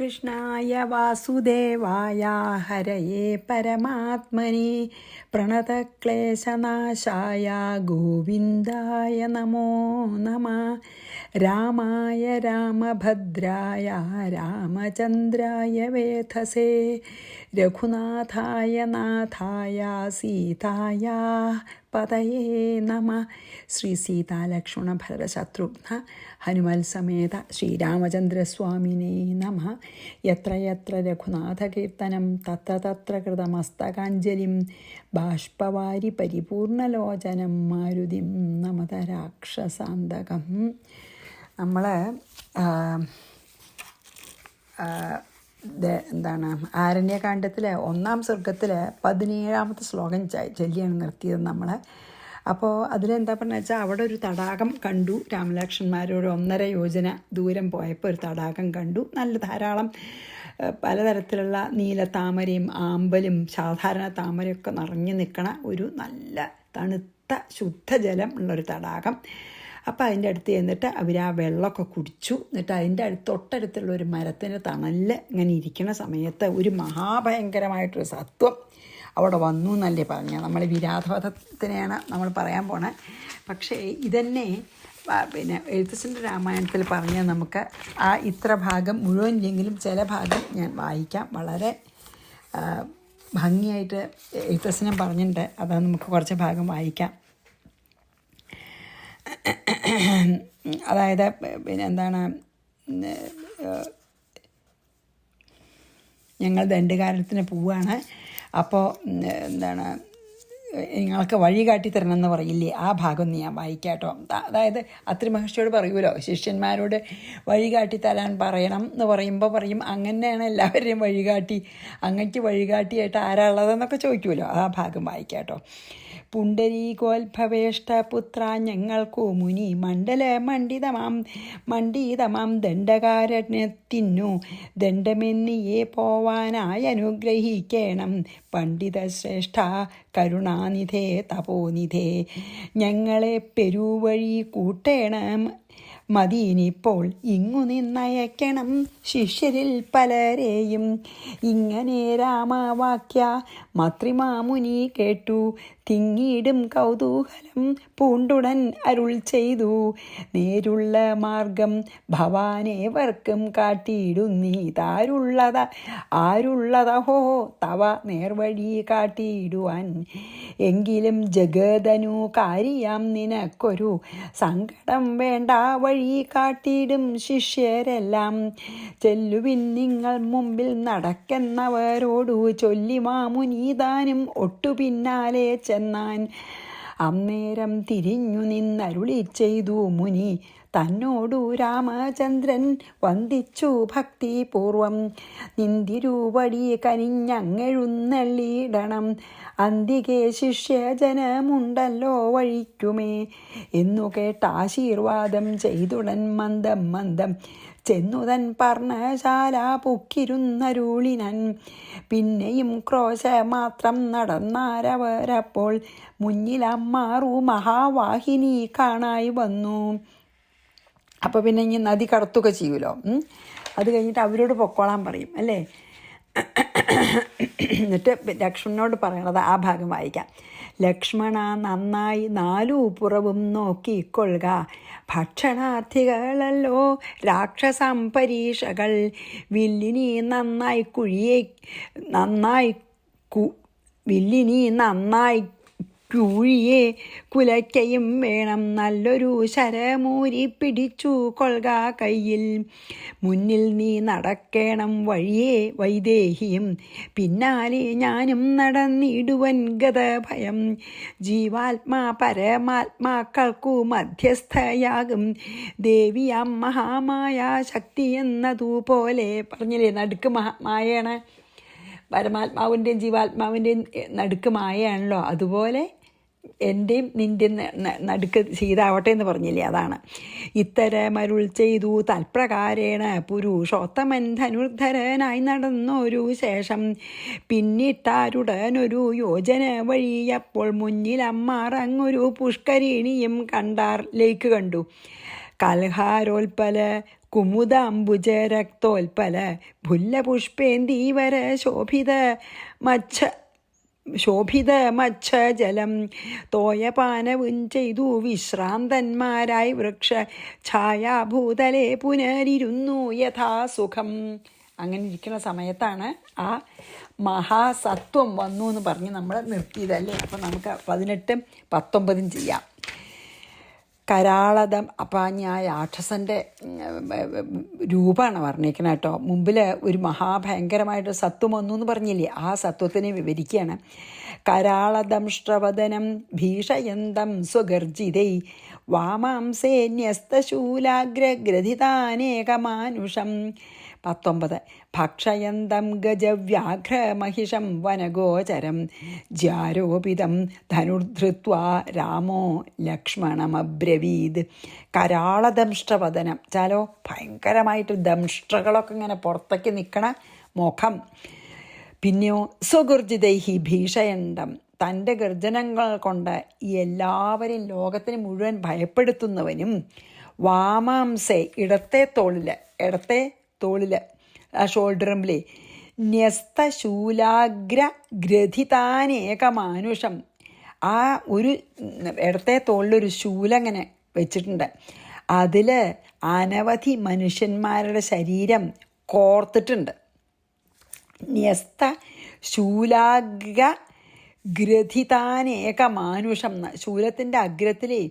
കൃഷ്ണായ വാസുദേവായ ഹരയേ പരമാത്മനെ പ്രണതക്ലേശനാശായ ഗോവിന്ദായ നമോ നമഃ. രാമായ രാമഭദ്രായ രാമചന്ദ്രായ വേധസേ രഘുനാഥായ നാഥായ സീതായ പതയേ നമഃ. ശ്രീ സീതാലക്ഷ്മണ ഭരത ശത്രുഘ്ന ഹനുമൽ സമേത ശ്രീരാമചന്ദ്രസ്വാമിനേ നമഃ. യത്ര യത്ര രഘുനാഥകീർത്തനം തത്ര തത്ര കൃതമസ്തകാഞ്ജലിം ബാഷ്പവാരി പരിപൂർണലോചനം മാരുതിം നമത രാക്ഷസാന്തകം. നമ്മൾ ആരണ്യകാണ്ഡത്തിലെ 1-ാം സർഗത്തിലെ 17-ാമത്തെ ശ്ലോകം ചൊല്ലിയാണ് നിർത്തിയത് നമ്മൾ. അപ്പോൾ അതിലെന്താ പറഞ്ഞ വെച്ചാൽ അവിടെ ഒരു തടാകം കണ്ടു. രാമലക്ഷ്മണന്മാരോട് 1.5 യോജന ദൂരം പോയപ്പോൾ ഒരു തടാകം കണ്ടു. നല്ല ധാരാളം പലതരത്തിലുള്ള നീലത്താമരയും ആമ്പലും സാധാരണ താമരയൊക്കെ നിറഞ്ഞു നിൽക്കണ ഒരു നല്ല തണുത്ത ശുദ്ധജലം ഉള്ളൊരു തടാകം. അപ്പോൾ അതിൻ്റെ അടുത്ത് ചെന്നിട്ട് അവർ ആ വെള്ളമൊക്കെ കുടിച്ചു. എന്നിട്ട് അതിൻ്റെ തൊട്ടടുത്തുള്ള ഒരു മരത്തിൻ്റെ തണലിൽ ഇങ്ങനെ ഇരിക്കുന്ന സമയത്ത് ഒരു മഹാഭയങ്കരമായിട്ടൊരു സത്വം അവിടെ വന്നു എന്നല്ലേ പറഞ്ഞത്. നമ്മൾ വിരാധവധത്തിനെയാണ് നമ്മൾ പറയാൻ പോണേ. പക്ഷേ ഇതന്നെ പിന്നെ എഴുത്തച്ഛൻ്റെ രാമായണത്തിൽ പറഞ്ഞാൽ നമുക്ക് ആ ഇത്ര ഭാഗം മുഴുവനില്ലെങ്കിലും ചില ഭാഗം ഞാൻ വായിക്കാം. വളരെ ഭംഗിയായിട്ട് എഴുത്തച്ഛനും പറഞ്ഞിട്ടുണ്ട്. അത് നമുക്ക് കുറച്ച് ഭാഗം വായിക്കാം. അതായത് പിന്നെ എന്താണ്, ഞങ്ങൾ ദണ്ഡകാരത്തിന് പോവുകയാണ്. അപ്പോൾ എന്താണ്, നിങ്ങൾക്ക് വഴി കാട്ടിത്തരണം എന്ന് പറയില്ലേ, ആ ഭാഗം ഒന്ന് ഞാൻ വായിക്കാം കേട്ടോ. അതായത് അത്രി മഹർഷിയോട് പറയുമല്ലോ, ശിഷ്യന്മാരോട് വഴി കാട്ടിത്തരാൻ പറയണം എന്ന് പറയുമ്പോൾ പറയും അങ്ങനെയാണ് എല്ലാവരെയും വഴികാട്ടി, അങ്ങക്ക് വഴികാട്ടിയായിട്ട് ആരാ ഉള്ളതെന്നൊക്കെ ചോദിക്കുമല്ലോ. ആ ഭാഗം വായിക്കാം കേട്ടോ. പുണ്ടരീകോത്ഭവേഷ്ടപുത്ര ഞങ്ങൾക്കു മുനി മണ്ഡിതമാം ദണ്ഡകാരണ്യത്തിനു ദണ്ഡമെന്നിയെ പോവാനായി അനുഗ്രഹിക്കണം. പണ്ഡിതശ്രേഷ്ഠ കരുണാനിധേ തപോനിധേ ഞങ്ങളെ പെരുവഴി കൂട്ടേണം. മതിയിനിപ്പോൾ ഇങ്ങു നിന്നയക്കണം ശിഷ്യരിൽ പലരെയും. ഇങ്ങനെ രാമവാക്യ മത്രിമാമുനി കേട്ടു തിങ്ങിയിടും കൗതൂഹലം പൂണ്ടുടൻ അരുൾ ചെയ്തു. നേരുള്ള മാർഗം ഭവാനേവർക്കും കാട്ടിയിടുന്നീ ആരുള്ളതഹോ തവ നേർവഴി കാട്ടിയിടുവാൻ. എങ്കിലും ജഗദനു കാരിയാം നിനക്കൊരു സങ്കടം വേണ്ട, വഴി കാട്ടിയിടും ശിഷ്യരെല്ലാം. ചെല്ലുവിൻ നിങ്ങൾ മുമ്പിൽ നടക്കെന്നവരോടു ചൊല്ലി മാമുനീതാനും ഒട്ടു പിന്നാലെ ചെന്നാൻ. അന്നേരം തിരിഞ്ഞു നിന്നരുളി ചെയ്തു മുനി തന്നോടു രാമചന്ദ്രൻ വന്ദിച്ചു ഭക്തിപൂർവം. നിന്തിരുവടി കനിഞ്ഞങ്ങെഴുന്നള്ളിയിടണം, അന്തികെ ശിഷ്യജനമുണ്ടല്ലോ വഴിക്കുമേ എന്നു കേട്ട ആശീർവാദം ചെയ്തുടൻ മന്ദം ചെന്നുതൻ പർണശാല പുക്കിരുന്നരുളിനൻ. പിന്നെയും ക്രോശമാത്രം നടന്നാരവരപ്പോൾ മുന്നിലമ്മാറു മഹാവാഹിനി കാണായി വന്നു. അപ്പോൾ പിന്നെ ഇനി നദി കടത്തുക ചെയ്യുമല്ലോ. അത് കഴിഞ്ഞിട്ട് അവരോട് പൊക്കോളാൻ പറയും അല്ലേ. എന്നിട്ട് ലക്ഷ്മണനോട് പറയണത് ആ ഭാഗം വായിക്കാം. ലക്ഷ്മണ നന്നായി 4 പുറവും നോക്കിക്കൊള്ളുക, ഭക്ഷണാർത്ഥികളല്ലോ രാക്ഷസംപരീക്ഷകൾ. വില്ലിനി നന്നായി കുഴിയെ കുലയ്ക്കയും വേണം. നല്ലൊരു ശരമൂരി പിടിച്ചു കൊള്ളുക കയ്യിൽ. മുന്നിൽ നീ നടക്കേണം വഴിയെ വൈദേഹിയും, പിന്നാലെ ഞാനും നടന്നിടുവൻ ഗതഭയം. ജീവാത്മാ പരമാത്മാക്കൾക്കു മധ്യസ്ഥയാകും ദേവിയാം മഹാമായ ശക്തി എന്നതുപോലെ. പറഞ്ഞില്ലേ, നടുക്ക് മായയാണ്, പരമാത്മാവിൻ്റെയും ജീവാത്മാവിൻ്റെയും നടുക്ക് മായയാണല്ലോ. അതുപോലെ എൻ്റെയും നിൻ്റെയും നടുക്ക് സീതാവട്ടെ എന്ന് പറഞ്ഞില്ലേ, അതാണ്. ഇത്തരമരുൾ ചെയ്തു തൽപ്രകാരേണ പുരുഷോത്തമൻ ധനുർധരനായി നടന്നൊരു ശേഷം പിന്നിട്ടാരുടനൊരു യോജന വഴിയപ്പോൾ മുന്നിലമ്മാർ അങ്ങൊരു പുഷ്കരിണിയും കണ്ടാർ. ലേക്ക് കണ്ടു. കൽഹാരോൽപ്പല കുമുദാംബുജരക്തോൽപല ഭുല്ലപുഷ്പേന്ദീവര ശോഭിത മച്ഛജലം തോയപാനവും ചെയ്തു വിശ്രാന്തന്മാരായി വൃക്ഷ ഛായാഭൂതലെ പുനരിരുന്നു യഥാസുഖം. അങ്ങനെ ഇരിക്കുന്ന സമയത്താണ് ആ മഹാസത്വം വന്നു എന്ന് പറഞ്ഞ് നമ്മൾ നിർത്തിയതല്ലേ. അപ്പം നമുക്ക് 18, 19 ചെയ്യാം. കരാളതം. അപ്പം ഞാൻ രാക്ഷസൻ്റെ രൂപമാണ് വർണ്ണിക്കണം കേട്ടോ. മുമ്പിൽ ഒരു മഹാഭയങ്കരമായിട്ട് സത്വം വന്നു എന്ന് പറഞ്ഞില്ലേ, ആ സത്വത്തിനെ വിവരിക്കുകയാണ്. കരാളദംഷ്ട്രവദനം ഭീഷയന്തം സ്വഗർജിതൈ വാമാംസേ ന്യസ്തശൂലാഗ്രഗ്രഥിതാനേകമാനുഷം. 19 ഭക്ഷയന്തം ഗജവ്യാഘ്രമഹിഷം വനഗോചരം ജ്യാരോപിതം ധനുർധൃത്വാ രാമോ ലക്ഷ്മണമബ്രവീത്. കരാളദംഷ്ട്രവദനം ചാലോ ഭയങ്കരമായിട്ട് ദംഷ്ട്രകളൊക്കെ ഇങ്ങനെ പുറത്തേക്ക് നിൽക്കണ മുഖം. പിന്നെയോ സ്വഗർജിതൈഹി ഭീഷയന്തം തൻ്റെ ഗർജനങ്ങൾ കൊണ്ട് ഈ എല്ലാവരെയും ലോകത്തിന് മുഴുവൻ ഭയപ്പെടുത്തുന്നവനും. വാമാംസെ ഇടത്തെ തോളിൽ ആ ഷോൾഡറിമ്പിലെ ന്യസ്തശൂലാഗ്ര ഗ്രഥിതാനേകമാനുഷം. ആ ഒരു ഇടത്തെ തോളിലൊരു ശൂലങ്ങനെ വെച്ചിട്ടുണ്ട്. അതിൽ അനവധി മനുഷ്യന്മാരുടെ ശരീരം കോർത്തിട്ടുണ്ട്. ന്യസ്ത ശൂലാഗ്ര ഗ്രഥിതാനേകമാനുഷം. ശൂലത്തിൻ്റെ അഗ്രത്തിലെ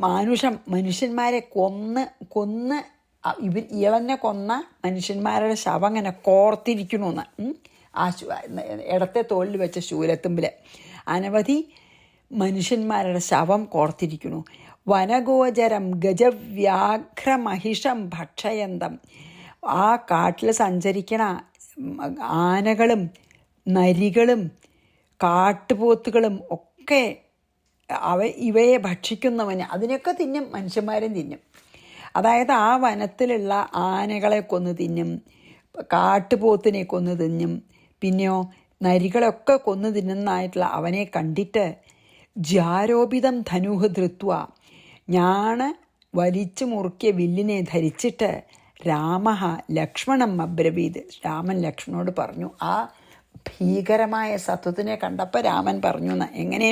മാനുഷം മനുഷ്യന്മാരെ കൊന്ന് ഇളന്നെ കൊന്ന മനുഷ്യന്മാരുടെ ശവം അങ്ങനെ കോർത്തിരിക്കണമെന്ന്. ആ ഇടത്തെ തോളിൽ വെച്ച ശൂലത്തുമ്പിൽ അനവധി മനുഷ്യന്മാരുടെ ശവം കോർത്തിരിക്കുന്നു. വനഗോചരം ഗജവ്യാഘ്രമഹിഷം ഭക്ഷയന്തം. ആ കാട്ടിൽ സഞ്ചരിക്കണ ആനകളും നരികളും കാട്ടുപോത്തുകളും ഒക്കെ ഇവയെ ഭക്ഷിക്കുന്നവന് അതിനൊക്കെ തിന്നും, മനുഷ്യന്മാരും തിന്നും. അതായത് ആ വനത്തിലുള്ള ആനകളെ കൊന്നു തിന്നും, കാട്ടുപോത്തിനെ കൊന്നു തിന്നും, പിന്നെയോ നരികളൊക്കെ കൊന്നു തിന്നുന്നതായിട്ടുള്ള അവനെ കണ്ടിട്ട് ജ്യാരോപിതം ധനുഹ് ധൃത്വ ഞാണ് വലിച്ചു മുറുക്കിയ വില്ലിനെ ധരിച്ചിട്ട് രാമ ലക്ഷ്മണം അബ്രവീത്. രാമൻ ലക്ഷ്മണോട് പറഞ്ഞു. ആ ഭീകരമായ സത്വത്തിനെ കണ്ടപ്പോൾ രാമൻ പറഞ്ഞു എന്ന്. എങ്ങനെ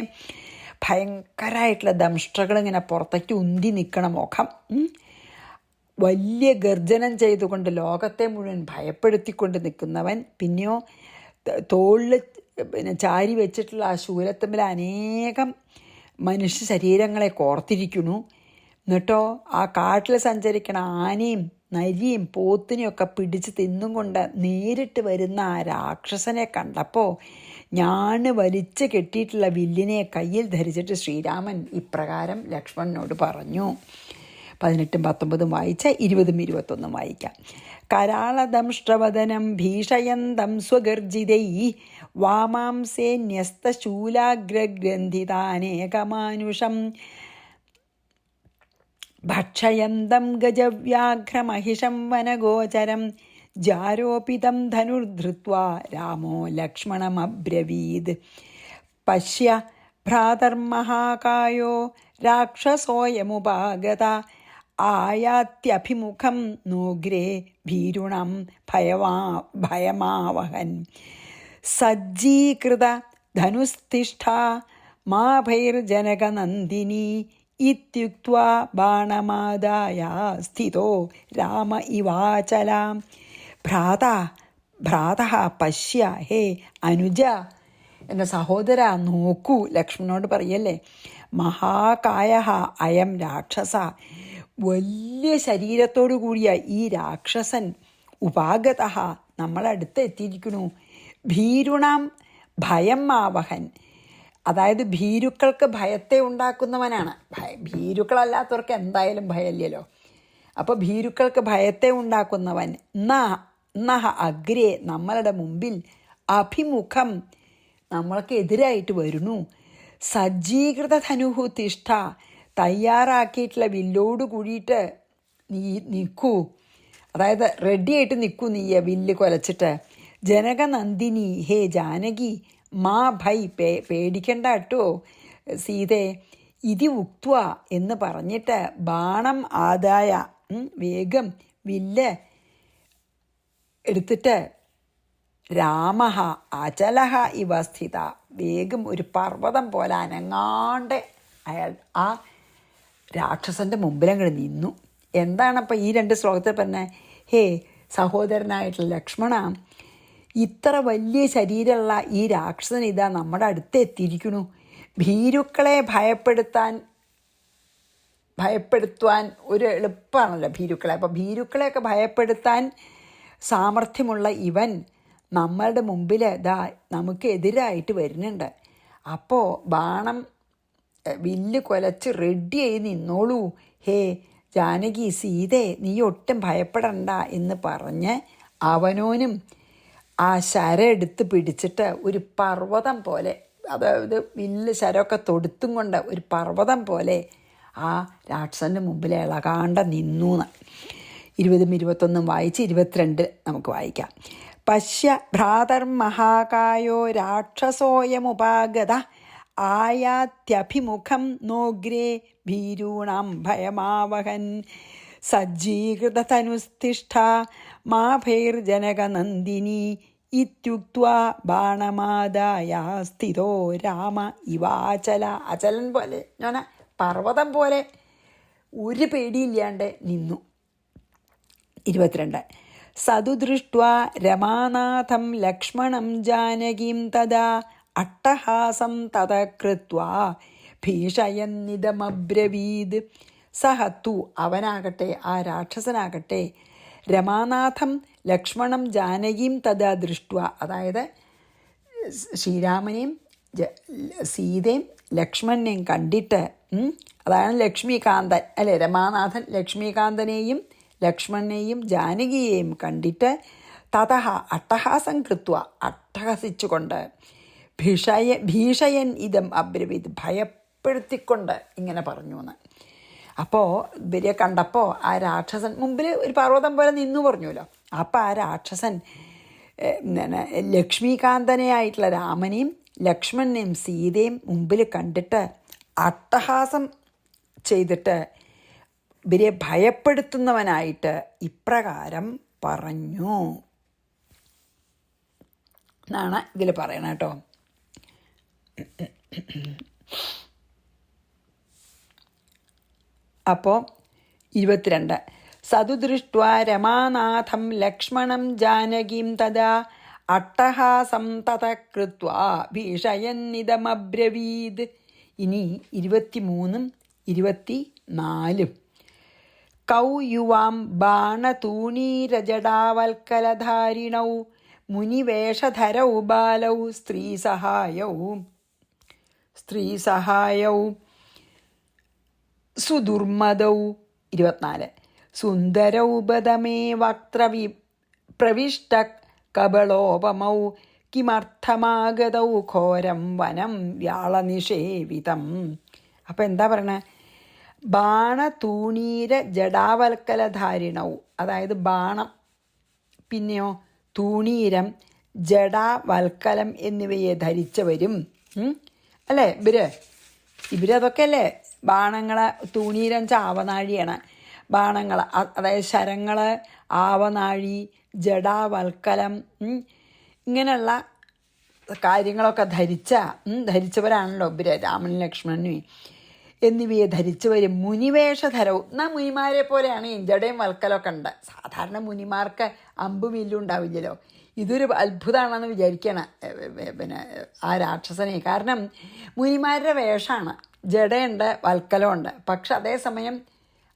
ഭയങ്കരമായിട്ടുള്ള ദംഷ്ട്രകളിങ്ങനെ പുറത്തേക്ക് ഉന്തി നിൽക്കണ മുഖം, വലിയ ഗർജനം ചെയ്തുകൊണ്ട് ലോകത്തെ മുഴുവൻ ഭയപ്പെടുത്തിക്കൊണ്ട് നിൽക്കുന്നവൻ. പിന്നെയോ തോളിൽ ചാരി വെച്ചിട്ടുള്ള ആ ശൂലത്തുമ്പിൽ അനേകം മനുഷ്യ ശരീരങ്ങളെ കോർത്തിരിക്കുന്നു. എന്നിട്ടോ ആ കാട്ടിൽ സഞ്ചരിക്കണ ആനയും നരിയും പോത്തിനെയൊക്കെ പിടിച്ച് തിന്നും കൊണ്ട് നേരിട്ട് വരുന്ന ആ രാക്ഷസനെ കണ്ടപ്പോൾ ഞാണ് വലിച്ച് കെട്ടിയിട്ടുള്ള വില്ലിനെ കയ്യിൽ ധരിച്ചിട്ട് ശ്രീരാമൻ ഇപ്രകാരം ലക്ഷ്മണനോട് പറഞ്ഞു. 18, 19 വായിച്ച 20, 21 വായിക്കാം. കരാളദംഷ്ട്രവദനം ഭീഷയന്തം സ്വഗർജിതൈ വാമാംസേ ന്യസ്തശൂലാഗ്രഗ്രന്ഥിതാനേകമാനുഷം ഭക്ഷയന്തം ഗജവ്യാഘ്രമഹിഷം വനഗോചരം ജാരോപിതം ധനുർധൃത്വാ രാമോ ലക്ഷ്മണമബ്രവീത്. പശ്യ ഭ്രാതർമഹാകായോ രാക്ഷസോയമുപാഗത ആയാത്യഭിമുഖം നോഗ്രേ ഭീരുണം ഭയമാവഹൻ. സജ്ജീകൃത ധനുസ്തിഷ്ഠാ മാ ഭൈർജനകനന്ദിനി ഇത്യുക്ത്വാ ബാണമാദായ സ്ഥിതോ രാമ ഇവാചലാം. ഭ്രാത പശ്യ, ഹേ അനുജ, എൻ്റെ സഹോദര നോക്കൂ, ലക്ഷ്മണനോട് പറയല്ലേ. മഹാകായ അയം രാക്ഷസ, വലിയ ശരീരത്തോടു കൂടിയ ഈ രാക്ഷസൻ ഉപാഗത നമ്മളടുത്ത് എത്തിയിരിക്കുന്നു. ഭീരുണാം ഭയം ആവഹൻ, അതായത് ഭീരുക്കൾക്ക് ഭയത്തെ ഉണ്ടാക്കുന്നവനാണ്. ഭീരുക്കളല്ലാത്തവർക്ക് എന്തായാലും ഭയമില്ലല്ലോ. അപ്പോൾ ഭീരുക്കൾക്ക് ഭയത്തെ ഉണ്ടാക്കുന്നവൻ. നഹ അഗ്രേ, നമ്മളുടെ മുമ്പിൽ, അഭിമുഖം, നമ്മൾക്ക് എതിരായിട്ട് വരുന്നു. സജ്ജീകൃത ധനുഹു തിഷ്ഠ, തയ്യാറാക്കിയിട്ടുള്ള വില്ലോട് കൂടിയിട്ട് നീ നിൽക്കൂ, അതായത് റെഡിയായിട്ട് നിൽക്കൂ നീ വില്ല് കൊലച്ചിട്ട്. ജനകനന്ദിനി, ഹേ ജാനകി, മാ ഭൈ, പേടിക്കണ്ട കേട്ടോ സീതേ, ഇതി ഉക്ത്വ എന്ന് പറഞ്ഞിട്ട് ബാണം ആദായ, വേഗം വില്ല് എടുത്തിട്ട് രാമഹ അചലഹ ഇവ സ്ഥിത, വേഗം ഒരു പർവ്വതം പോലെ അനങ്ങാണ്ട് അയാൾ ആ രാക്ഷസൻ്റെ മുമ്പിലങ്ങോട്ട് നിന്നു. എന്താണപ്പോൾ ഈ 2 ശ്ലോകത്തിൽ പറഞ്ഞത്? ഹേ സഹോദരനായിട്ടുള്ള ലക്ഷ്മണ, ഇത്ര വലിയ ശരീരമുള്ള ഈ രാക്ഷസൻ ഇതാ നമ്മുടെ അടുത്ത് എത്തിയിരിക്കണു. ഭീരുക്കളെ ഭയപ്പെടുത്തുവാൻ ഒരു എളുപ്പമാണല്ലോ ഭീരുക്കളെ. അപ്പോൾ ഭീരുക്കളെയൊക്കെ ഭയപ്പെടുത്താൻ സാമർഥ്യമുള്ള ഇവൻ നമ്മളുടെ മുമ്പിൽ ഇതാ നമുക്ക് എതിരായിട്ട് വരുന്നുണ്ട്. അപ്പോൾ ബാണം വില്ല് കൊലച്ച് റെഡിയായി നിന്നോളൂ. ഹേ ജാനകി, സീതേ, നീ ഒട്ടും ഭയപ്പെടണ്ട എന്ന് പറഞ്ഞ് അവനോനും ആ ശരം എടുത്ത് പിടിച്ചിട്ട് ഒരു പർവ്വതം പോലെ, അതായത് വില്ല് ശരമൊക്കെ തൊടുത്തും കൊണ്ട് ഒരു പർവ്വതം പോലെ ആ രാക്ഷസൻ്റെ മുമ്പിൽ ഇളകാണ്ട നിന്നു. 20, 21 വായിച്ച് 22 നമുക്ക് വായിക്കാം. പശ്യ ഭ്രാതർമഹാകായോ രാക്ഷസോയമുപാഗത ആയാത്യഭിമുഖം നോഗ്രേ ഭീരൂണാം ഭയമാവഹൻ സജ്ജീകൃതതനുസ്ഥിഷ്ഠ മാ ഭൈർജനകനന്ദിനി ഇത്യുക്ത്വാ ബാണമാദായ സ്ഥിതോ രാമ ഇവാചല. അചലൻ പോലെ, ഞാൻ പർവ്വതം പോലെ ഒരു പേടിയില്ലാണ്ട് നിന്നു. 22 സതു ദൃഷ്ട്വാ രമാനാഥം ലക്ഷ്മണം ജാനകീം തദാ അട്ടഹാസം തത കൃത്വാ ഭീഷയന്നിതമബ്രവീത്. സഹത്തു, അവനാകട്ടെ, ആ രാക്ഷസനാകട്ടെ, രമാനാഥം ലക്ഷ്മണം ജാനകീം തഥാ ദൃഷ്ട്വ, അതായത് ശ്രീരാമനെയും സീതയും ലക്ഷ്മണനെയും കണ്ടിട്ട്, അതാണ് ലക്ഷ്മീകാന്തൻ അല്ലേ, രമാനാഥൻ ലക്ഷ്മീകാന്തനെയും ലക്ഷ്മണനെയും ജാനകിയെയും കണ്ടിട്ട് തതഹ അട്ടഹാസം കൃത്വ, അട്ടഹസിച്ചുകൊണ്ട്, ഭീഷയൻ ഇതം അബ്രവീത്, ഭയപ്പെടുത്തിക്കൊണ്ട് ഇങ്ങനെ പറഞ്ഞു എന്ന്. അപ്പോൾ ഇവരെ കണ്ടപ്പോൾ ആ രാക്ഷസൻ മുമ്പിൽ ഒരു പർവ്വതം പോലെ നിന്നു പറഞ്ഞല്ലോ. അപ്പോൾ ആ രാക്ഷസൻ ലക്ഷ്മീകാന്തനെയായിട്ടുള്ള രാമനെയും ലക്ഷ്മണനെയും സീതയും മുമ്പിൽ കണ്ടിട്ട് അട്ടഹാസം ചെയ്തിട്ട് ഇവരെ ഭയപ്പെടുത്തുന്നവനായിട്ട് ഇപ്രകാരം പറഞ്ഞു എന്നാണ് ഇതിൽ പറയണ കേട്ടോ. അപ്പോൾ 22 സതു ദൃഷ്ട്വാ രമാനാഥം ലക്ഷ്മണം ജാനകീം തദാ അട്ടഹാസം തത കൃത്വാ ഭീഷയന്നിതമബ്രവീത്. ഇനി 23, 24 കൗ യുവാം ബാണതൂണീരജടാവൽക്കലധാരിണൗ മുനിവേഷധരൗ ബാലൗ സ്ത്രീസഹായൗ സുദുർമദൗ. 24 സുന്ദരൗ ബദമേ പ്രവിഷ്ട കബളോപമൗ കിമർത്ഥമാഗതൗ ഘോരം വനം വ്യാളനിഷേവിതം. അപ്പം എന്താ പറയണേ? ബാണതൂണീര ജടാവൽക്കലധാരിണൗ, അതായത് ബാണം, പിന്നെയോ തൂണീരം, ജടാവൽക്കലം എന്നിവയെ ധരിച്ചവരും അല്ലേ ഇവരതൊക്കെ അല്ലേ ബാണങ്ങളെ. തൂണീരം ആവനാഴിയാണ്. ബാണങ്ങൾ, അതായത് ശരങ്ങൾ, ആവനാഴി, ജടാവൽക്കലം, ഇങ്ങനെയുള്ള കാര്യങ്ങളൊക്കെ ധരിച്ചവരാണല്ലോ ഇവര്, രാമനും ലക്ഷ്മണനും എന്നിവയെ ധരിച്ചവരും. മുനിവേഷധരവും, എന്നാൽ മുനിമാരെ പോലെയാണ് ജടയും വൽക്കലമൊക്കെ ഉണ്ട്. സാധാരണ മുനിമാർക്ക് അമ്പും വില്ലും ഉണ്ടാവില്ലല്ലോ. ഇതൊരു അത്ഭുതമാണെന്ന് വിചാരിക്കണം ആ രാക്ഷസനെ. കാരണം മുനിമാരുടെ വേഷമാണ്, ജടയുണ്ട്, വൽക്കലമുണ്ട്. പക്ഷെ അതേസമയം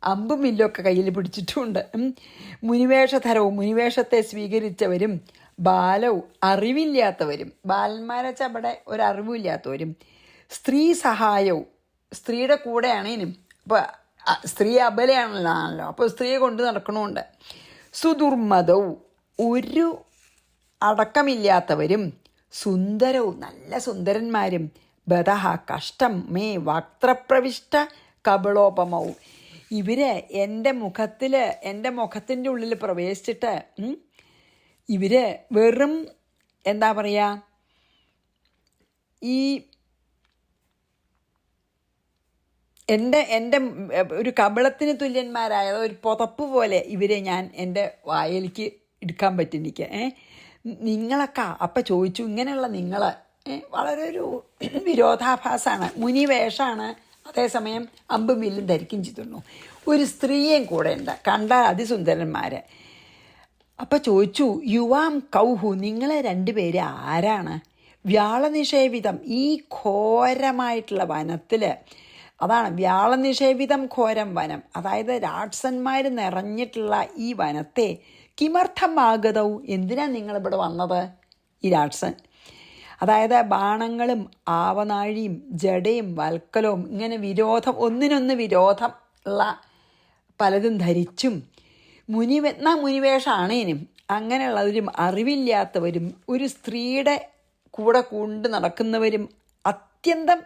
അമ്പും വില്ലൊക്കെ കയ്യിൽ പിടിച്ചിട്ടുമുണ്ട്. മുനിവേഷധരവും, മുനിവേഷത്തെ സ്വീകരിച്ചവരും, ബാലവും, അറിവില്ലാത്തവരും, ബാലന്മാരെ വെച്ചാൽ അവിടെ ഒരറിവില്ലാത്തവരും, സ്ത്രീ സഹായവും, സ്ത്രീയുടെ കൂടെയാണ് ഇനും. അപ്പോൾ സ്ത്രീ അബലയാണല്ലോ, അപ്പോൾ സ്ത്രീയെ കൊണ്ട് നടക്കണമുണ്ട്. സുദുർമദവും, ഒരു അടക്കമില്ലാത്തവരും, സുന്ദരവും, നല്ല സുന്ദരന്മാരും, ബദഹ കഷ്ടം മേ വക്ത്രപ്രവിഷ്ട കബളോപമവും, ഇവര് എൻ്റെ മുഖത്തിൻ്റെ ഉള്ളിൽ പ്രവേശിച്ചിട്ട് ഇവര് വെറും എന്താ പറയുക, ഈ എൻ്റെ ഒരു കബളത്തിന് തുല്യന്മാരായ ഒരു പുതപ്പ് പോലെ ഇവരെ ഞാൻ എൻ്റെ വായിലേക്ക് എടുക്കാൻ പറ്റും എനിക്ക്. നിങ്ങളൊക്കെ അപ്പം ചോദിച്ചു, ഇങ്ങനെയുള്ള നിങ്ങൾ വളരെ ഒരു വിരോധാഭാസമാണ്. മുനിവേഷമാണ്, അതേസമയം അമ്പും വില്ലും ധരിക്കും ചെയ്തിരുന്നു. ഒരു സ്ത്രീയും കൂടെ ഉണ്ട്, കണ്ടാൽ അതിസുന്ദരന്മാർ. അപ്പം ചോദിച്ചു, യുവാം കൗഹു, നിങ്ങളെ രണ്ടുപേര് ആരാണ്? വ്യാളനിഷേവിതം, ഈ ഘോരമായിട്ടുള്ള വനത്തിൽ, അതാണ് വ്യാളനിഷേവിതം ഘോരം വനം, അതായത് രാക്ഷസന്മാർ നിറഞ്ഞിട്ടുള്ള ഈ വനത്തെ കിമർത്ഥമാകതവും, എന്തിനാണ് നിങ്ങളിവിടെ വന്നത്? ഈ രാക്ഷസൻ, അതായത് ബാണങ്ങളും ആവനാഴിയും ജടയും വൽക്കലവും ഇങ്ങനെ വിരോധം, ഒന്നിനൊന്ന് വിരോധം ഉള്ള പലതും ധരിച്ചും മുനിവേഷാണേനും അങ്ങനെയുള്ളവരും അറിവില്ലാത്തവരും ഒരു സ്ത്രീയുടെ കൂടെ കൊണ്ട് നടക്കുന്നവരും അത്യന്തം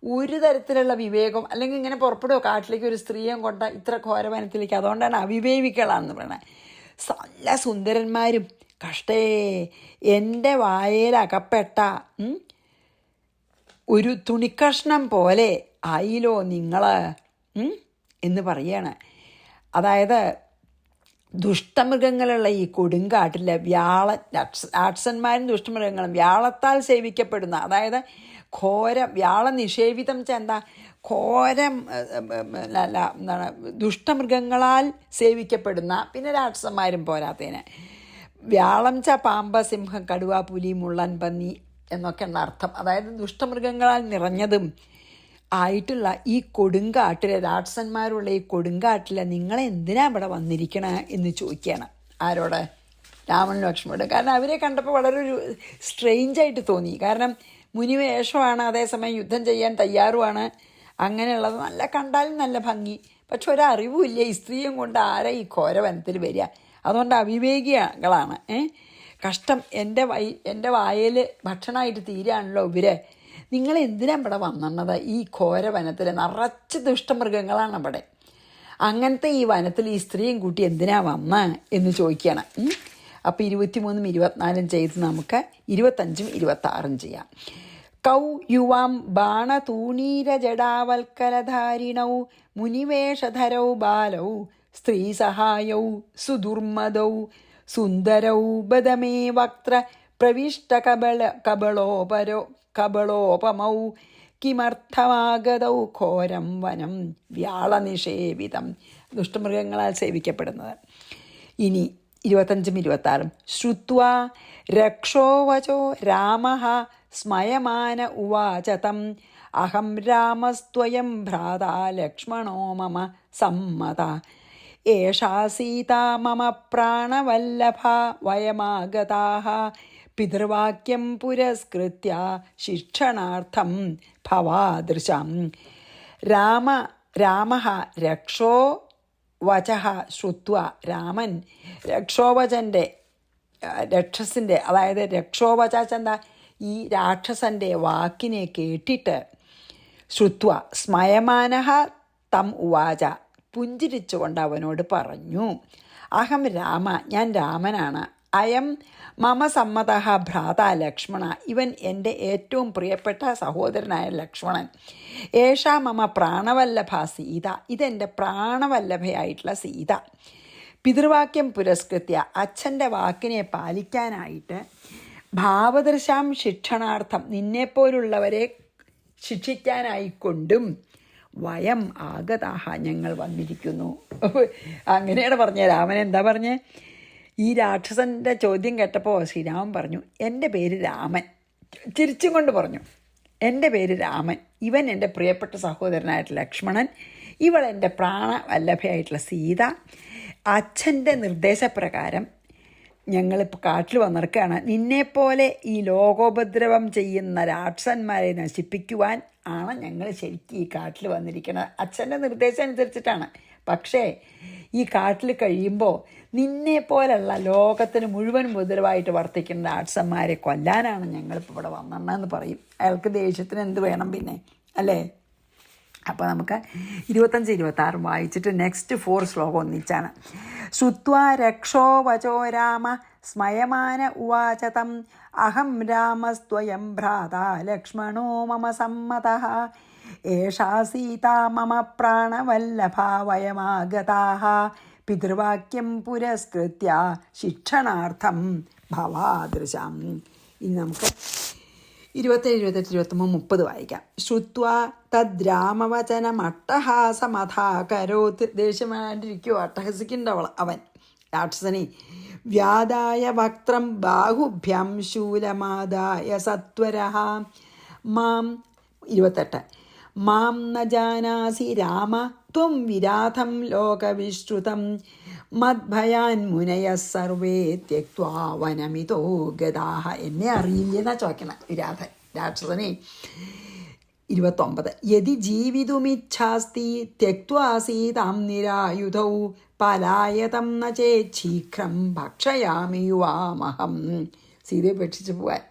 ഒരു തരത്തിലുള്ള വിവേകം, അല്ലെങ്കിൽ ഇങ്ങനെ പുറപ്പെടുക കാട്ടിലേക്ക് ഒരു സ്ത്രീയെ കൊണ്ട ഇത്ര ഘോരവനത്തിലേക്ക്, അതുകൊണ്ടാണ് അവിവേകികളാണെന്ന് പറയണത്. നല്ല സുന്ദരന്മാരും കഷ്ടേ എൻ്റെ വായയിലകപ്പെട്ട ഒരു തുണിക്കഷ്ണം പോലെ ആയില്ലോ നിങ്ങൾ എന്ന് പറയാണ്. അതായത് ദുഷ്ടമൃഗങ്ങളുള്ള ഈ കൊടുങ്കാട്ടിലെ രാക്ഷസന്മാരും ദുഷ്ടമൃഗങ്ങളും വ്യാളത്താൽ സേവിക്കപ്പെടുന്ന, അതായത് വ്യാള നിഷേവിതം ചെന്താ ഘോരം എന്താണ് ദുഷ്ടമൃഗങ്ങളാൽ സേവിക്കപ്പെടുന്ന, പിന്നെ രാക്ഷസന്മാരും പോരാത്തതിന് വ്യാളം പാമ്പ സിംഹം കടുവ പുലി മുള്ളൻ പന്നി എന്നൊക്കെയുള്ള അർത്ഥം. അതായത് ദുഷ്ടമൃഗങ്ങളാൽ നിറഞ്ഞതും ആയിട്ടുള്ള ഈ കൊടുങ്കാട്ടിലെ രാക്ഷസന്മാരുള്ള ഈ കൊടുങ്കാട്ടിലെ നിങ്ങളെന്തിനാ ഇവിടെ വന്നിരിക്കണേ എന്ന് ചോദിക്കുകയാണ്. ആരോട്? രാമനും ലക്ഷ്മണോട്. കാരണം അവരെ കണ്ടപ്പോൾ വളരെ ഒരു സ്ട്രെയിഞ്ചായിട്ട് തോന്നി. കാരണം മുനിവേഷമാണ്, അതേസമയം യുദ്ധം ചെയ്യാൻ തയ്യാറുമാണ്. അങ്ങനെയുള്ളത് നല്ല കണ്ടാലും നല്ല ഭംഗി, പക്ഷെ ഒരറിവുമില്ല ഈ സ്ത്രീയും കൊണ്ട് ആരെ ഈ ഘോരവനത്തിൽ വരിക. അതുകൊണ്ട് അവിവേകികളാണ്. കഷ്ടം, എൻ്റെ വായിൽ ഭക്ഷണമായിട്ട് തീരാണല്ലോ ഇവര്. നിങ്ങൾ എന്തിനാ ഇവിടെ വന്നത്? ഈ ഘോരവനത്തിൽ നിറച്ച് ദുഷ്ടമൃഗങ്ങളാണ് ഇവിടെ. അങ്ങനത്തെ ഈ വനത്തിൽ ഈ സ്ത്രീയും കൂട്ടി എന്തിനാ വന്ന് എന്ന് ചോദിക്കുകയാണ്. അപ്പോൾ 23ഉം 24ഉം ചെയ്ത് നമുക്ക് 25ഉം 26ഉം ചെയ്യാം. കൗ യുവാം ബാണതൂണീരജടാവൽക്കലധാരിണൗ മുനിവേഷധരൗ ബാലൗ സ്ത്രീസഹായൗ സുദുർമദൗ സുന്ദരൗ ബദമേ വക്ത്ര പ്രവിഷ്ട കബളോപമൗ കിമർത്ഥമാഗതൗ ഘോരം വനം വ്യാളനിഷേവിതം, ദുഷ്ടമൃഗങ്ങളാൽ സേവിക്കപ്പെടുന്നത്. ഇനി 25ഉം 26ഉം. ശ്രുത്വാ രക്ഷോവചോ രാമഃ സ്മയമാന ഉവാച തം അഹം രാമസ്ത്വയം ഭ്രാതാ ലക്ഷ്മണോ മമ സമ്മത ഏഷാ സീതാ മമ പ്രാണവല്ലഭാ വയമാഗതാഃ പിതൃവാക്യം പുരസ്കൃത്യ ശിക്ഷണാർത്ഥം ഭവാദൃശം. രാമഃ രക്ഷോ വചഃ ശ്രുത്വ, രാമൻ രക്ഷോവചൻ്റെ രക്ഷസിൻ്റെ, അതായത് രക്ഷോവചെന്താ ഈ രാക്ഷസൻ്റെ വാക്കിനെ കേട്ടിട്ട്, ശ്രുത്വ സ്മയമാനഃ തം ഉവാച പുഞ്ചിരിച്ചുകൊണ്ട് അവനോട് പറഞ്ഞു, അഹം രാമ, ഞാൻ രാമനാണ്, അയം മമ സമ്മതഃ ഭ്രാത ലക്ഷ്മണ, ഇവൻ എൻ്റെ ഏറ്റവും പ്രിയപ്പെട്ട സഹോദരനായ ലക്ഷ്മണൻ, ഏഷാ മമ പ്രാണവല്ലഭ സീത, ഇതെൻ്റെ പ്രാണവല്ലഭയായിട്ടുള്ള സീത, പിതൃവാക്യം പുരസ്കൃത്യ, അച്ഛൻ്റെ വാക്കിനെ പാലിക്കാനായിട്ട്, ഭാവദൃശാം ശിക്ഷണാർത്ഥം, നിന്നെപ്പോലുള്ളവരെ ശിക്ഷിക്കാനായിക്കൊണ്ടും, വയം ആഗതാഹ, ഞങ്ങൾ വന്നിരിക്കുന്നു. അങ്ങനെയാണ് പറഞ്ഞ രാമൻ. എന്താ പറഞ്ഞേ? ഈ രാക്ഷസൻ്റെ ചോദ്യം കേട്ടപ്പോൾ ശ്രീരാമൻ പറഞ്ഞു, എൻ്റെ പേര് രാമൻ. ചിരിച്ചും കൊണ്ട് പറഞ്ഞു, എൻ്റെ പേര് രാമൻ, ഇവൻ എൻ്റെ പ്രിയപ്പെട്ട സഹോദരനായിട്ടുള്ള ലക്ഷ്മണൻ, ഇവൾ എൻ്റെ പ്രാണവല്ലഭയായിട്ടുള്ള സീത. അച്ഛൻ്റെ നിർദ്ദേശപ്രകാരം ഞങ്ങളിപ്പോൾ കാട്ടിൽ വന്നിറക്കുകയാണ്. നിന്നെപ്പോലെ ഈ ലോകോപദ്രവം ചെയ്യുന്ന രാക്ഷസന്മാരെ നശിപ്പിക്കുവാൻ ആണ് ഞങ്ങൾ ശരിക്കും ഈ കാട്ടിൽ വന്നിരിക്കുന്നത്. അച്ഛൻ്റെ നിർദ്ദേശം അനുസരിച്ചിട്ടാണ്. പക്ഷേ ഈ കാട്ടിൽ കഴിയുമ്പോൾ നിന്നെപ്പോലുള്ള ലോകത്തിന് മുഴുവൻ ഉപദ്രവമായിട്ട് വർത്തിക്കുന്ന രാക്ഷസന്മാരെ കൊല്ലാനാണ് ഞങ്ങളിപ്പോൾ ഇവിടെ വന്നെന്ന് പറയും. അയാൾക്ക് ദേഷ്യത്തിന് എന്ത് വേണം പിന്നെ, അല്ലേ? അപ്പോൾ നമുക്ക് 25, 26 വായിച്ചിട്ട് നെക്സ്റ്റ് 4 ശ്ലോകം ഒന്നിച്ചാണ്. ശ്രുത്വാ രക്ഷോ വചോ രാമ സ്മയമാന ഉവാച തം അഹം രാമസ്ത്വയം ഭ്രാതാ ലക്ഷ്മണോ മമ സമ്മതഃ ഏഷാ സീതാ മമ പ്രാണവല്ലഭാ വയമാഗതാഃ പിതൃവാക്യം പുരസ്കൃത്യ ശിക്ഷണാർത്ഥം ഭവാദൃശം. ഇനി നമുക്ക് 27, 28, 29, 30 വായിക്കാം. ശ്രുത്വാ തദ്രാമവചനമട്ടഹാസമഥാകരോത്. ദേഷ്യമാണ്ടിരിക്കുവോ, അട്ടഹസിക്കുന്നുണ്ടവൾ അവൻ രാക്ഷസനെ. വ്യാദായ വക്ത്രം ബാഹുഭ്യം ശൂലമാദായ സത്വരഃ മാം. 28 മാം ന ജാനാസി രാമ ത്വം വിരാധം ലോകവിശ്രുതം മദ്ഭയാൻ മുനയഃ സർവേ ത്യക്ത്വാ വനമിതോ ഗതാഃ. എന്നെ അറിയില്ലെന്നാ ചോദിക്കണം രാക്ഷസനെ. 29 യദി ജീവിതുമിച്ഛാസ്തി ത്യക്ത്വാ സീതാം നിരായുധൗ പലായതം ന ചേത് ശീഘ്രം ഭക്ഷയാമി യുവാമഹം. സീതയെ ഉപേക്ഷിച്ച് പോവാൻ.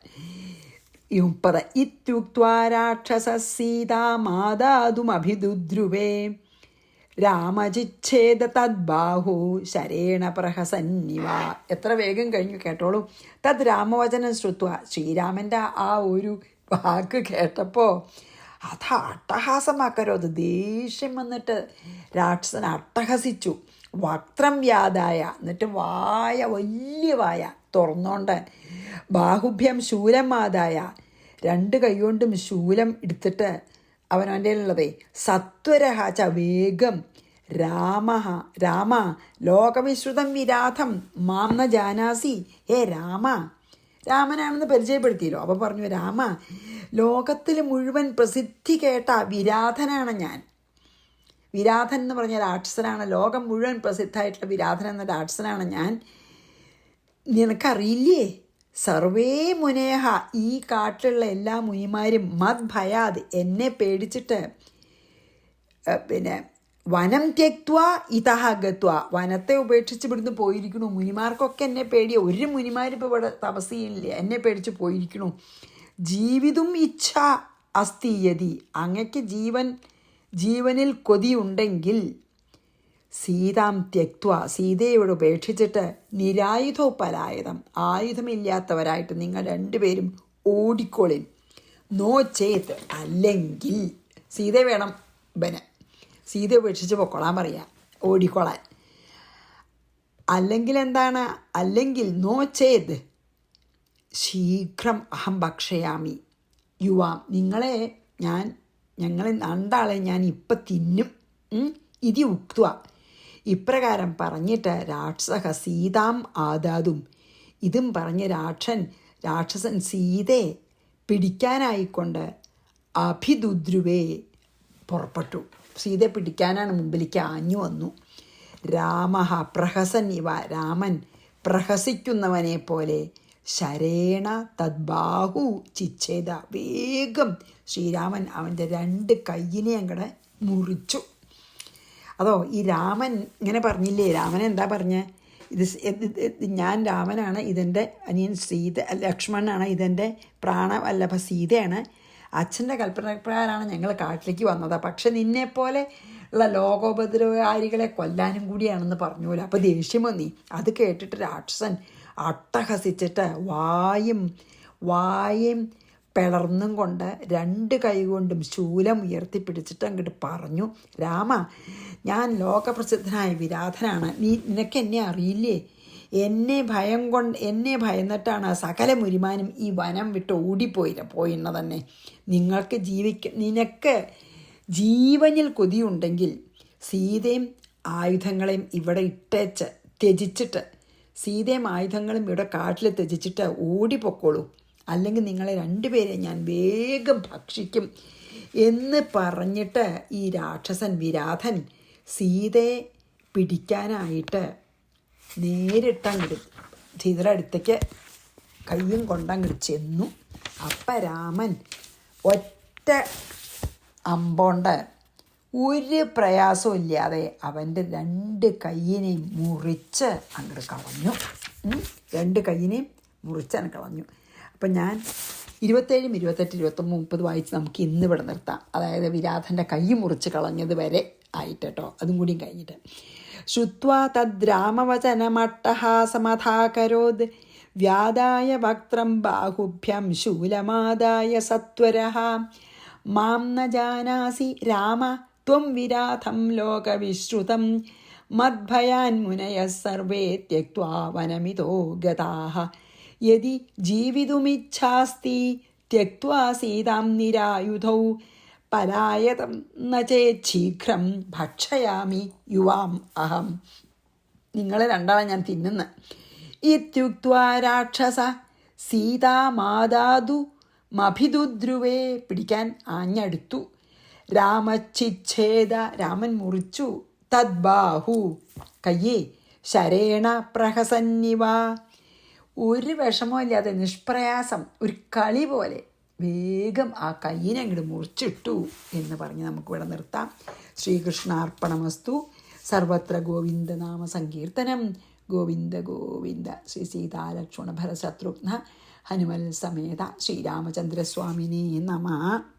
30 ഇത്യുക്ത്വാ രാക്ഷസഃ സീതാമാദാതുമഭിദുദ്രുവേ രാമജിച്ഛേദ തദ്ബാഹു ശരേണ പ്രഹസന്നിവ. എത്ര വേഗം കഴിഞ്ഞു കേട്ടോളൂ. തദ് രാമവചനം ശ്രുത്വ. ശ്രീരാമൻ്റെ ആ ഒരു വാക്ക് കേട്ടപ്പോൾ അത് അട്ടഹാസമാക്കരോ, അത് ദേഷ്യം വന്നിട്ട് രാക്ഷസൻ അട്ടഹസിച്ചു. വക്ത്രം വ്യാതായ, എന്നിട്ട് വായ, വലിയ വായ തുറന്നോണ്ട്, ബാഹുഭ്യം ശൂലമാതായ, 2 കൈകൊണ്ടും ശൂലം എടുത്തിട്ട് അവനവൻ്റെ ഉള്ളതേ, സത്വരഹ വേഗം, രാമ ലോകവിശ്രുതം വിരാധം മാം ന ജാനാസി. രാമനാണെന്ന് പരിചയപ്പെടുത്തിയല്ലോ. അപ്പോൾ പറഞ്ഞു, രാമ ലോകത്തിൽ മുഴുവൻ പ്രസിദ്ധി കേട്ട വിരാധനാണ് ഞാൻ. വിരാധൻ എന്ന് പറഞ്ഞ രാക്ഷസനാണ്, ലോകം മുഴുവൻ പ്രസിദ്ധമായിട്ടുള്ള വിരാധൻ എന്ന രാക്ഷസനാണ് ഞാൻ. നിനക്കറിയില്ലേ? സർവേ മുനേഹ, ഈ കാട്ടിലുള്ള എല്ലാ മുനിമാരും മദ്ഭയാത്, എന്നെ പേടിച്ചിട്ട് വനം ത്യക്ത്വ ഇതഹ ഗത്വ, വനത്തെ ഉപേക്ഷിച്ച് ഇവിടുന്ന് പോയിരിക്കണു. മുനിമാർക്കൊക്കെ എന്നെ പേടിയ, ഒരു മുനിമാരിപ്പോൾ ഇവിടെ തപസ്സിയില്ല, എന്നെ പേടിച്ച് പോയിരിക്കണു. ജീവിതും ഇച്ഛ അസ്തി യതി, അങ്ങക്ക് ജീവനിൽ കൊതിയുണ്ടെങ്കിൽ സീതാം ത്യക്ത്വ, സീതയോട് ഉപേക്ഷിച്ചിട്ട് നിരായുധോ പലായുധം, ആയുധമില്ലാത്തവരായിട്ട് നിങ്ങൾ 2 പേരും ഓടിക്കോളിൻ. നോ ചേത്, അല്ലെങ്കിൽ സീത വേണം സീത ഉപേക്ഷിച്ച് പൊക്കോളാൻ പറയാം, ഓടിക്കോളാൻ. അല്ലെങ്കിൽ എന്താണ്? അല്ലെങ്കിൽ നോ ചേത് ശീഘ്രം അഹം ഭക്ഷയാമി യുവാം, ഞങ്ങളെ 2 ആളെ ഞാൻ ഇപ്പം തിന്നും. ഇതി ഉക്ത്വ, ഇപ്രകാരം പറഞ്ഞിട്ട് രാക്ഷസ സീതാം ആദാതും, ഇതും പറഞ്ഞ് രാക്ഷസൻ സീതയെ പിടിക്കാനായിക്കൊണ്ട് അഭിദുദ്രുവേ പുറപ്പെട്ടു. സീതയെ പിടിക്കാനാണ് മുമ്പിലേക്ക് ആഞ്ഞു വന്നു. രാമ പ്രഹസൻ ഇവ, രാമൻ പ്രഹസിക്കുന്നവനെ പോലെ ശരേണ തദ്ബാഹു ചിച്ഛേദ, വേഗം ശ്രീരാമൻ അവൻ്റെ 2 കയ്യിനെ അങ്ങടെ മുറിച്ചു. അതോ ഈ രാമൻ ഇങ്ങനെ പറഞ്ഞില്ലേ, രാമൻ എന്താ പറഞ്ഞേ? ഞാൻ രാമനാണ്, ഇതെൻ്റെ അനിയൻ ലക്ഷ്മണനാണ്, ഇതെൻ്റെ പ്രാണവല്ലഭ സീതയാണ്. അച്ഛൻ്റെ കൽപ്പനപ്രകാരമാണ് ഞങ്ങൾ കാട്ടിലേക്ക് വന്നത്. പക്ഷെ നിന്നെപ്പോലെ ഉള്ള ലോകോപദ്രവകാരികളെ കൊല്ലാനും കൂടിയാണെന്ന് പറഞ്ഞുല്ലോ. അപ്പോൾ ദേഷ്യം വന്നി. അത് കേട്ടിട്ട് രാക്ഷസൻ അട്ടഹസിച്ചിട്ട് വായും പിളർന്നും കൊണ്ട് 2 കൈകൊണ്ടും ശൂലം ഉയർത്തിപ്പിടിച്ചിട്ട് അങ്ങോട്ട് പറഞ്ഞു, രാമ, ഞാൻ ലോകപ്രസിദ്ധനായ വിരാധനാണ്. നിനക്ക് എന്നെ അറിയില്ലേ? എന്നെ ഭയന്നിട്ടാണ് സകല മുരിമാനും ഈ വനം വിട്ട് പോയിന്ന തന്നെ. നിനക്ക് ജീവനിൽ കൊതിയുണ്ടെങ്കിൽ സീതയും ആയുധങ്ങളെയും ഇവിടെ ത്യജിച്ചിട്ട്, സീതയും ആയുധങ്ങളും ഇവിടെ കാട്ടിൽ ത്യജിച്ചിട്ട് ഓടിപ്പൊക്കോളൂ. അല്ലെങ്കിൽ നിങ്ങളെ 2 പേരെ ഞാൻ വേഗം ഭക്ഷിക്കും എന്ന് പറഞ്ഞിട്ട് ഈ രാക്ഷസൻ വിരാധൻ സീതയെ പിടിക്കാനായിട്ട് നേരിട്ടങ്ങോട്ട് സീതയുടെ അടുത്തേക്ക് കയ്യും കൊണ്ടങ്ങോട്ട് ചെന്നു. അപ്പം രാമൻ ഒറ്റ അമ്പോണ്ട് ഒരു പ്രയാസവും ഇല്ലാതെ അവൻ്റെ 2 കയ്യിനെയും മുറിച്ച് അങ്ങോട്ട് കളഞ്ഞു. 2 കയ്യിനെയും മുറിച്ചാണ് കളഞ്ഞു. അപ്പം ഞാൻ 27, 28, 29, 30 വായിച്ച് നമുക്ക് ഇന്നിവിടെ നിർത്താം. അതായത് വിരാധൻ്റെ കൈ മുറിച്ച് കളഞ്ഞത് വരെ ആയിട്ട് കേട്ടോ, അതും കൂടിയും കഴിഞ്ഞിട്ട്. ശ്രുത്വാ തദ്രാമവചനമട്ടഹാസമഥാകരോത് വ്യാദായ വക്ത്രം ബാഹുഭ്യം ശൂലമാദായ സത്വരഃ മാം ന ജാനാസി രാമ ത്വം വിരാധം ലോകവിശ്രുതം മദ്ഭയാൻ മുനയഃ സർവേ ത്യക്ത്വാ വനമിതോ ഗതാഃ യദി ജീവിതുമിച്ഛാസ്തി ത്യക്ത്വാ സീതാം നിരായുധൗ പലായതം ന ചേത് ശീഘ്രം ഭക്ഷയാമി യുവാം അഹം. നിങ്ങളെ രണ്ടാളെ ഞാൻ തിന്നുന്ന. ഇത്യുക്ത്വാ രാക്ഷസ സീതാമാദാതു മഭിദുദ്രുവേ, പിടിക്കാൻ ആഞ്ഞടുത്തു. രാമച്ഛിച്ഛേദ, രാമൻ മുറിച്ചു. തദ്ബാഹു, കയ്യേ. ശരേണ പ്രഹസന്നിവ, ഒരു വിഷമമില്ലാതെ നിഷ്പ്രയാസം, ഒരു കളി പോലെ വേഗം ആ കയ്യിനെ അങ്ങോട്ട് മുറിച്ചിട്ടു എന്ന് പറഞ്ഞ് നമുക്കിവിടെ നിർത്താം. ശ്രീകൃഷ്ണാർപ്പണമസ്തു. സർവത്ര ഗോവിന്ദനാമ സങ്കീർത്തനം. ഗോവിന്ദ ഗോവിന്ദ. ശ്രീ സീതാലക്ഷ്മണ ഭരശത്രുഘ്ന ഹനുമൽ സമേത ശ്രീരാമചന്ദ്രസ്വാമിനേ നമഃ.